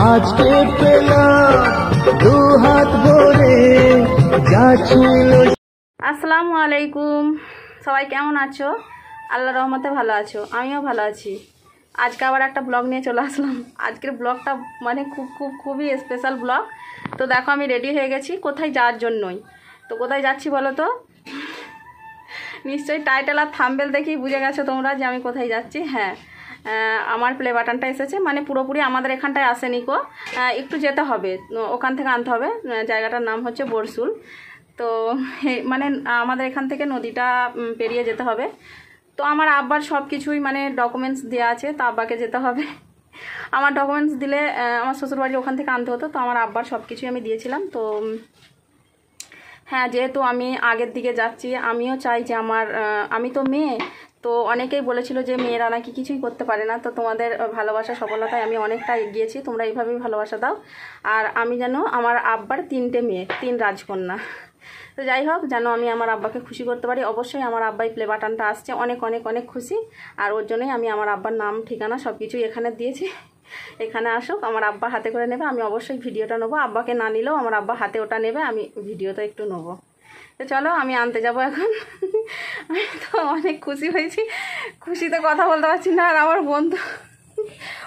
আজকে পেলাম দু হাত ভরে যা ছিল। আসসালামু আলাইকুম, সবাই কেমন আছো? আল্লাহর রহমতে ভালো আছো, আমিও ভালো আছি। আজকে আবার একটা ব্লগ নিয়ে চলে আসলাম। আজকের ব্লগটা মানে খুবই স্পেশাল ব্লগ। তো দেখো আমি রেডি হয়ে গেছি কোথায় যাওয়ার জন্যই। তো কোথায় যাচ্ছি বলো তো? নিশ্চয়ই টাইটেল আর থাম্বনেল দেখেই বুঝে গেছো তোমরা যে আমি কোথায় যাচ্ছি। হ্যাঁ, আমার প্লে বাটনটা এসেছে, মানে পুরোপুরি আমাদের এখানটায় আসেনি কো, একটু যেতে হবে, ওখান থেকে আনতে হবে। জায়গাটার নাম হচ্ছে বরসুল। তো মানে আমাদের এখান থেকে নদীটা পেরিয়ে যেতে হবে। তো আমার আব্বার সব কিছুই মানে ডকুমেন্টস দেওয়া আছে, তো আব্বাকে যেতে হবে। আমার ডকুমেন্টস দিলে আমার শ্বশুরবাড়ি ওখান থেকে আনতে হতো, তো আমার আব্বার সব কিছুই আমি দিয়েছিলাম। তো হ্যাঁ, যেহেতু আমি আগের দিকে যাচ্ছি, আমিও চাই যে আমি তো মেয়ে, তো অনেকেই বলেছিল যে মেয়েরা নাকি কিছুই করতে পারে না। তো তোমাদের ভালোবাসা সফলতায় আমি অনেকটা এগিয়েছি, তোমরা এইভাবেই ভালোবাসা দাও। আর আমি যেন আমার আব্বার 3টে মেয়ে, 3 রাজকন্যা। তো যাই হোক, যেন আমি আমার আব্বাকে খুশি করতে পারি। অবশ্যই আমার আব্বাই প্লে বাটনটা আসছে, অনেক অনেক অনেক খুশি। আর ওর জন্যই আমি আমার আব্বার নাম ঠিকানা সব কিছুই এখানে দিয়েছি। এখানে আসুক, আমার আব্বা হাতে করে নেবে, আমি অবশ্যই ভিডিওটা নেবো। আব্বাকে না নিলেও আমার আব্বা হাতে ওটা নেবে, আমি ভিডিওটা একটু নেবো। তো চলো আমি আনতে যাব এখন। আমি তো অনেক খুশি হয়েছি, খুশিতে কথা বলতে পারছি না। আর আমার বন্ধু,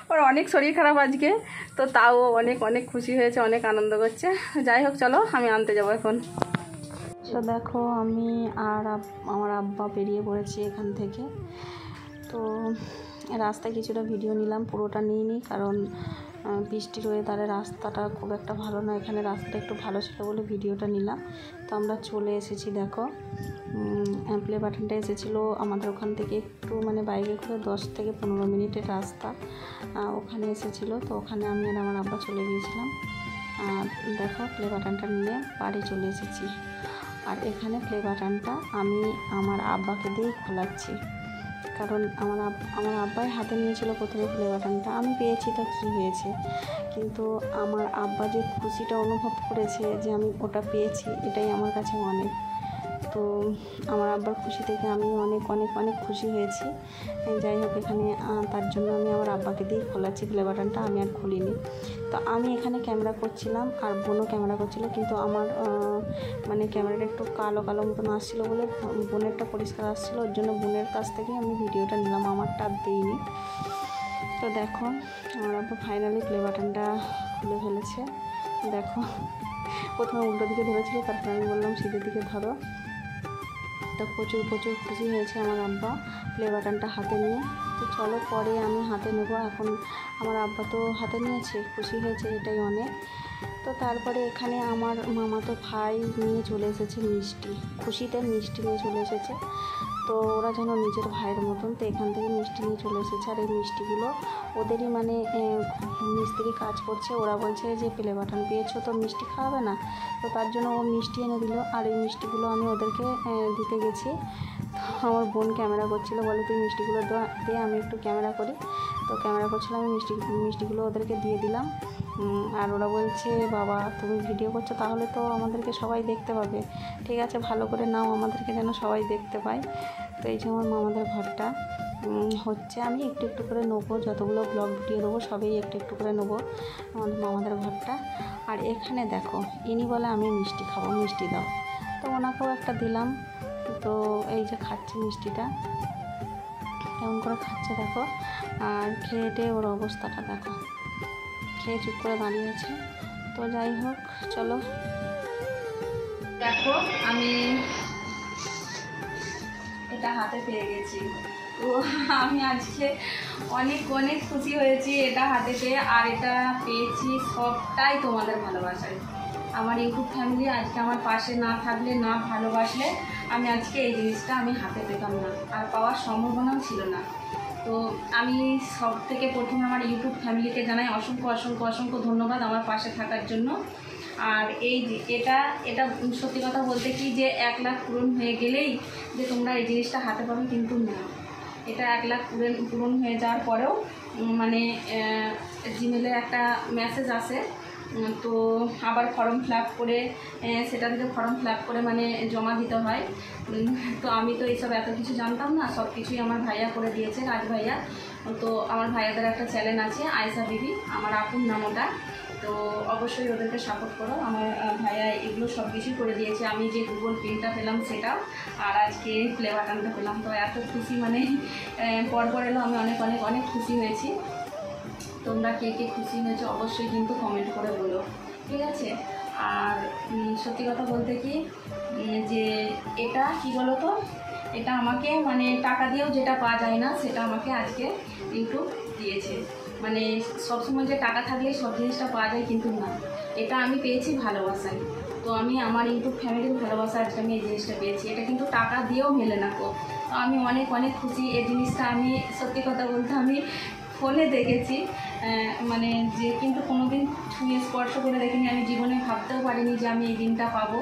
ওর অনেক শরীর খারাপ আজকে, তো তাও অনেক অনেক খুশি হয়েছে, অনেক আনন্দ করছে। যাই হোক, চলো আমি আনতে যাব এখন। তো দেখো আমি আর আমার আব্বা বেরিয়ে পড়েছি এখান থেকে। তো রাস্তায় কিছুটা ভিডিও নিলাম, পুরোটা নিইনি, কারণ বৃষ্টির ওয়েদারে রাস্তাটা খুব একটা ভালো না। এখানে রাস্তাটা একটু ভালো ছিল বলে ভিডিওটা নিলাম। তো আমরা চলে এসেছি, দেখো প্লে বাটনটা এসেছিলো আমাদের ওখান থেকে একটু মানে বাইকে করে 10 থেকে 15 মিনিটের রাস্তা ওখানে এসেছিলো। তো ওখানে আমি আর আমার আব্বা চলে গিয়েছিলাম। আর দেখো প্লে বাটনটা নিয়ে বাড়ি চলে এসেছি। আর এখানে প্লে বাটনটা আমি আমার আব্বাকে দিয়েই খোলাচ্ছি, কারণ আমার আব্বাই হাতে নিয়েছিল প্রথমে প্লে বাটনটা। আমি পেয়েছি, তো কী হয়েছে, কিন্তু আমার আব্বা যে খুশিটা অনুভব করেছে যে আমি ওটা পেয়েছি, এটাই আমার কাছে অনেক। তো আমার আব্বার খুশি থেকে আমি অনেক অনেক অনেক খুশি হয়েছি। যাই হোক, এখানে তার জন্য আমি আমার আব্বাকে দিয়ে খোলাচ্ছি প্লে বাটনটা, আমি আর খুলিনি। তো আমি এখানে ক্যামেরা করছিলাম আর বোনও ক্যামেরা করছিল, কিন্তু আমার মানে ক্যামেরাটা একটু কালো কালো মতন আসছিলো বলে বোনেরটা পরিষ্কার আসছিলো, ওর জন্য বোনের কাছ থেকে আমি ভিডিওটা নিলাম, আমারটা আর দিইনি। তো দেখো আমার আব্বা ফাইনালি প্লে বাটনটা খুলে ফেলেছে। দেখো প্রথমে উল্টো দিকে ধরেছিল, তারপরে আমি বললাম সিধের দিকে ধরো। তো প্রচুর খুশি হয়েছে আমার আব্বা প্লে বাটনটা হাতে নিয়ে। তো চলো পরে আমি হাতে নেবো, এখন আমার আব্বা তো হাতে নিয়েছে, খুশি হয়েছে, এটাই অনেক। তো তারপরে এখানে আমার মামাতো ভাই নিয়ে চলে এসেছে মিষ্টি, খুশিতে মিষ্টি নিয়ে চলে এসেছে। তো ওরা যেন নিজের ভাইয়ের মতন, তো এখান থেকে মিষ্টি নিয়ে চলে এসেছে। আর এই মিষ্টিগুলো ওদেরই মানে মিস্ত্রি কাজ করছে, ওরা বলছে যে প্লে বাটন পেয়েছো তো মিষ্টি খাওয়াবে না, তো তার জন্য ও মিষ্টি এনে দিল। আর এই মিষ্টিগুলো আমি ওদেরকে দিতে গেছি। তো আমার বোন ক্যামেরা করছিলো, বলে তুই মিষ্টিগুলো দিয়ে আমি একটু ক্যামেরা করি। তো ক্যামেরা করছিলাম, আমি মিষ্টিগুলো ওদেরকে দিয়ে দিলাম। আর ওরা বলছে বাবা তুমি ভিডিও করছো, তাহলে তো আমাদেরকে সবাই দেখতে পাবে, ঠিক আছে ভালো করে নাও, আমাদেরকে যেন সবাই দেখতে পায়। তো এই যে আমার মামাদের ঘরটা হচ্ছে, আমি একটু একটু করে নেবো, যতগুলো ব্লগ ভিডিও দেবো সবই একটু একটু করে নেবো আমাদের মামাদের ঘরটা। আর এখানে দেখো ইনি বলে আমি মিষ্টি খাবো, মিষ্টি দাও, তো ওনাকেও একটা দিলাম। তো এই যে খাচ্ছে মিষ্টিটা, কেমন করে খাচ্ছে দেখো। আর খেয়ে ওর অবস্থাটা দেখো, খেয়ে চুপ করে দাঁড়িয়েছে। তো যাই হোক চলো, দেখো আমি এটা হাতে পেয়ে গেছি। তো আমি আজকে অনেক অনেক খুশি হয়েছি এটা হাতে পেয়ে। আর এটা পেয়েছি সবটাই তোমাদের ভালোবাসায়। আমার ইউটিউব ফ্যামিলি আজকে আমার পাশে না থাকলে, না ভালোবাসলে আমি আজকে এই জিনিসটা আমি হাতে পেতাম না, আর পাওয়ার সম্ভাবনাও ছিল না। তো আমি সব থেকে প্রথমে আমার ইউটিউব ফ্যামিলিকে জানাই অসংখ্য অসংখ্য অসংখ্য ধন্যবাদ আমার পাশে থাকার জন্য। আর এটা সত্যি কথা বলতে কি যে 1 লাখ পূরণ হয়ে গেলেই যে তোমরা এই জিনিসটা হাতে পাবে, কিন্তু না, এটা 1 লাখ পূরণ হয়ে যাওয়ার পরেও মানে জিমেলে একটা মেসেজ আসে, তো আবার ফর্ম ফিল আপ করে সেটা থেকে ফর্ম ফিল আপ করে মানে জমা দিতে হয়। তো আমি তো এইসব এত কিছু জানতাম না, সব কিছুই আমার ভাইয়া করে দিয়েছে, রাজ ভাইয়া। তো আমার ভাইয়াদের একটা চ্যানেল আছে আয়েশা বিবি, আমার আপুর নাম ওটা। তো অবশ্যই ওদেরকে সাপোর্ট করো। আমার ভাইয়া এগুলো সব কিছুই করে দিয়েছে, আমি যে গুগল পিনটা পেলাম সেটাও, আর আজকে প্লে বাটনটা পেলাম। তো এত খুশি মানে পরপর এলো, আমি অনেক অনেক অনেক খুশি হয়েছি। তোমরা কে কে খুশি হয়েছে অবশ্যই কিন্তু কমেন্ট করে বলো, ঠিক আছে? আর সত্যি কথা বলতে কি যে এটা কি বলো তো, এটা আমাকে মানে টাকা দিয়েও যেটা পাওয়া যায় না সেটা আমাকে আজকে ইউটিউব দিয়েছে। মানে সবসময় যে টাকা থাকলেই সব জিনিসটা পাওয়া যায় কিন্তু না, এটা আমি পেয়েছি ভালোবাসায়। তো আমি আমার ইউটিউব ফ্যামিলির ভালোবাসা আজকে আমি এই জিনিসটা পেয়েছি, এটা কিন্তু টাকা দিয়েও মেলে না তো আমি অনেক অনেক খুশি। এই জিনিসটা আমি সত্যি কথা বলতে আমি ফোনে দেখেছি, মানে যে কিন্তু কোনোদিন ছুঁয়ে স্পর্শ করে দেখিনি, আমি জীবনে ভাবতেও পারিনি যে আমি এই দিনটা পাবো।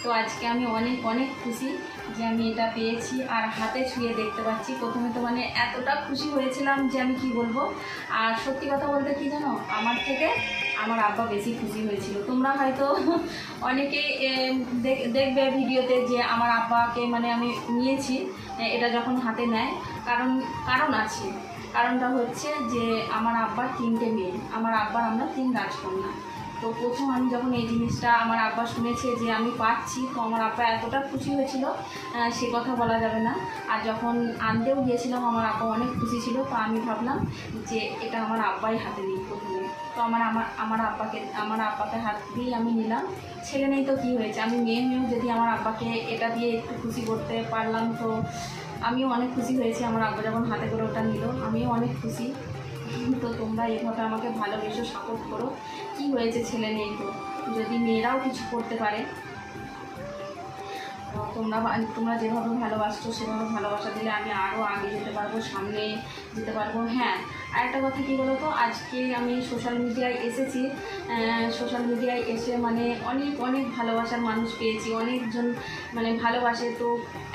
তো আজকে আমি অনেক অনেক খুশি যে আমি এটা পেয়েছি আর হাতে ছুঁয়ে দেখতে পাচ্ছি। প্রথমে তো মানে এতটা খুশি হয়েছিলাম যে আমি কি বলবো। আর সত্যি কথা বলতে কি জানো, আমার থেকে আমার আব্বা বেশি খুশি হয়েছিল। তোমরা হয়তো অনেকেই দেখবে ভিডিওতে যে আমার আব্বাকে মানে আমি নিয়েছি এটা যখন হাতে নেয়, কারণ আছে। কারণটা হচ্ছে যে আমার আব্বার 3টে মেয়ে, আমার আব্বার আমরা 3 রাজকন্যা। তো প্রথম আমি যখন এই জিনিসটা আমার আব্বা শুনেছে যে আমি পাচ্ছি, তো আমার আব্বা এতটা খুশি হয়েছিল সে কথা বলা যাবে না। আর যখন আনতেও গিয়েছিলাম আমার আব্বা অনেক খুশি ছিল। তো আমি ভাবলাম যে এটা আমার আব্বাই হাতে নিই প্রথমে। তো আমার আব্বাকে হাত দিয়েই আমি নিলাম। ছেলে নেই তো কী হয়েছে, আমি মেয়ে হয়েও যদি আমার আব্বাকে এটা দিয়ে একটু খুশি করতে পারলাম তো আমিও অনেক খুশি হয়েছি। আমার আব্বা যখন হাতে করে ওটা নিল আমিও অনেক খুশি। তো তোমরা এইভাবে আমাকে ভালোবেসে সাপোর্ট করো। কি হয়েছে, ছেলে নেই তো, যদি মেয়েরাও কিছু করতে পারে। তোমরা যেভাবে ভালোবাসছো সেভাবে ভালোবাসা দিলে আমি আরও আগে যেতে পারবো, সামনে যেতে পারবো। হ্যাঁ, আর একটা কথা কী বলো তো, আজকে আমি সোশ্যাল মিডিয়ায় এসেছি, সোশ্যাল মিডিয়ায় এসে মানে অনেক অনেক ভালোবাসার মানুষ পেয়েছি, অনেকজন মানে ভালোবাসে। তো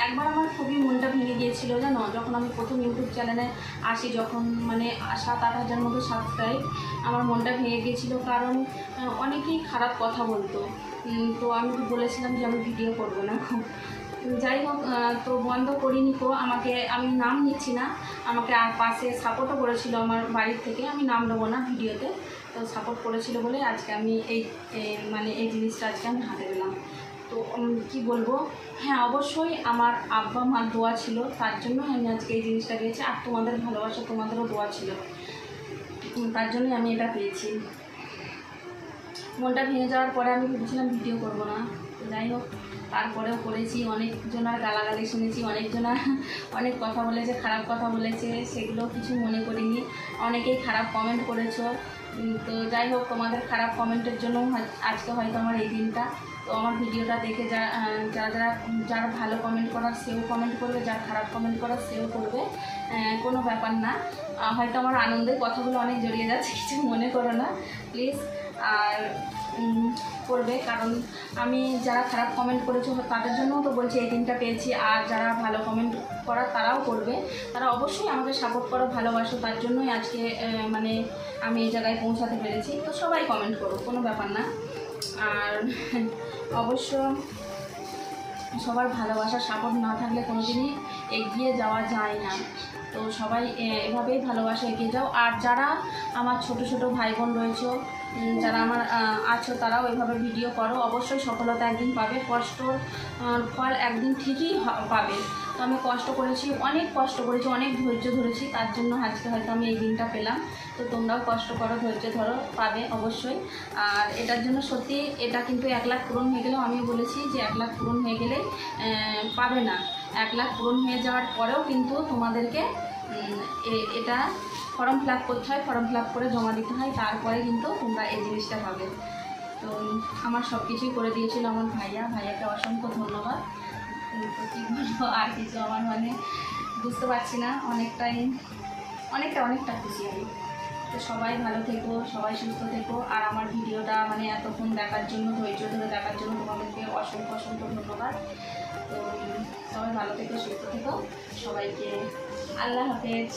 একবার আমার খুবই মনটা ভেঙে গিয়েছিল জানো, যখন আমি প্রথম ইউটিউব চ্যানেলে আসি, যখন মানে 7-8 হাজার মতো সাবস্ক্রাইব, আমার মনটা ভেঙে গিয়েছিল। কারণ অনেকেই খারাপ কথা বলতো। তো আমি বলেছিলাম যে আমি ভিডিও করবো না। যাই হোক, তো বন্ধ করিনি। তো আমি নাম নিচ্ছি না, আমাকে আর পাশে সাপোর্টও করেছিল আমার বাড়ির থেকে, আমি নাম দেবো না ভিডিওতে। তো সাপোর্ট করেছিল বলে আজকে আমি এই জিনিসটা আজকে আমি হাতে পেলাম। তো কি বলবো, হ্যাঁ অবশ্যই আমার আব্বা মার দোয়া ছিল, তার জন্য আমি আজকে এই জিনিসটা পেয়েছি। আর তোমাদের ভালোবাসা, তোমাদেরও দোয়া ছিল, তার জন্যই আমি এটা পেয়েছি। মনটা ভেঙে যাওয়ার পরে আমি ভেবেছিলাম ভিডিও করব না, যাই হোক তারপরেও করেছি। অনেকজনের গালাগালি শুনেছি, অনেকজনা অনেক কথা বলেছে, খারাপ কথা বলেছে, সেগুলো কিছু মনে করিনি। অনেকেই খারাপ কমেন্ট করেছো। তো যাই হোক, তোমাদের খারাপ কমেন্টের জন্য আজকে হয়তো আমার এই দিনটা। তো আমার ভিডিওটা দেখে যারা ভালো কমেন্ট করার সেও কমেন্ট করবে, যারা খারাপ কমেন্ট করার সেও করবে, কোনো ব্যাপার না। হয়তো আমার আনন্দের কথাগুলো অনেক জড়িয়ে যাচ্ছে, কিছু মনে করো না প্লিজ। আর করবে, কারণ আমি যারা খারাপ কমেন্ট করেছো তাদের জন্যও তো বলছি এই দিনটা পেয়েছি। আর যারা ভালো কমেন্ট করার তারাও করবে, তারা অবশ্যই আমাকে সাপোর্ট করো, ভালোবাসো, তার জন্যই আজকে মানে আমি এই জায়গায় পৌঁছাতে পেরেছি। তো সবাই কমেন্ট করো, কোনো ব্যাপার না। আর অবশ্য সবার ভালোবাসা সাপোর্ট না থাকলে কোনোদিনই এগিয়ে যাওয়া যায় না। তো সবাই এভাবেই ভালোবাসা এগিয়ে যাও। আর যারা আমার ছোট ছোট ভাই বোন রয়েছে, যারা আমার আছো, তারাও এভাবে ভিডিও করো, অবশ্যই সফলতা একদিন পাবে, কষ্টর ফল একদিন ঠিকই পাবে। তো আমি কষ্ট করেছি, অনেক কষ্ট করেছি, অনেক ধৈর্য ধরেছি, তার জন্য আজকে হয়তো আমি এই দিনটা পেলাম। তো তোমরাও কষ্ট করো, ধৈর্য ধরো, পাবে অবশ্যই। আর এটার জন্য সত্যি এটা কিন্তু 1 লাখ পূরণ হয়ে গেলেও আমি বলেছি যে 1 লাখ পূরণ হয়ে গেলে পাবে না, 1 লাখ পূরণ হয়ে যাওয়ার পরেও কিন্তু তোমাদেরকে এটা ফর্ম ফিল আপ করতে হয়, ফর্ম ফিল আপ করে জমা দিতে হয়, তারপরে কিন্তু তোমরা এই জিনিসটা পাবে। তো আমার সব কিছুই করে দিয়েছিল আমার ভাইয়াকে অসংখ্য ধন্যবাদ। তো কী বলবো আর কিছু, আমার মানে বুঝতে পারছি না, অনেকটা খুশি আমি। তো সবাই ভালো থেকো, সবাই সুস্থ থেকো। আর আমার ভিডিওটা মানে এতক্ষণ দেখার জন্য, ধৈর্য ধরে দেখার জন্য তোমাদেরকে অসংখ্য ধন্যবাদ। তো সবাই ভালো থেকো, সুস্থ থেকো, সবাইকে আল্লাহ হাফেজ।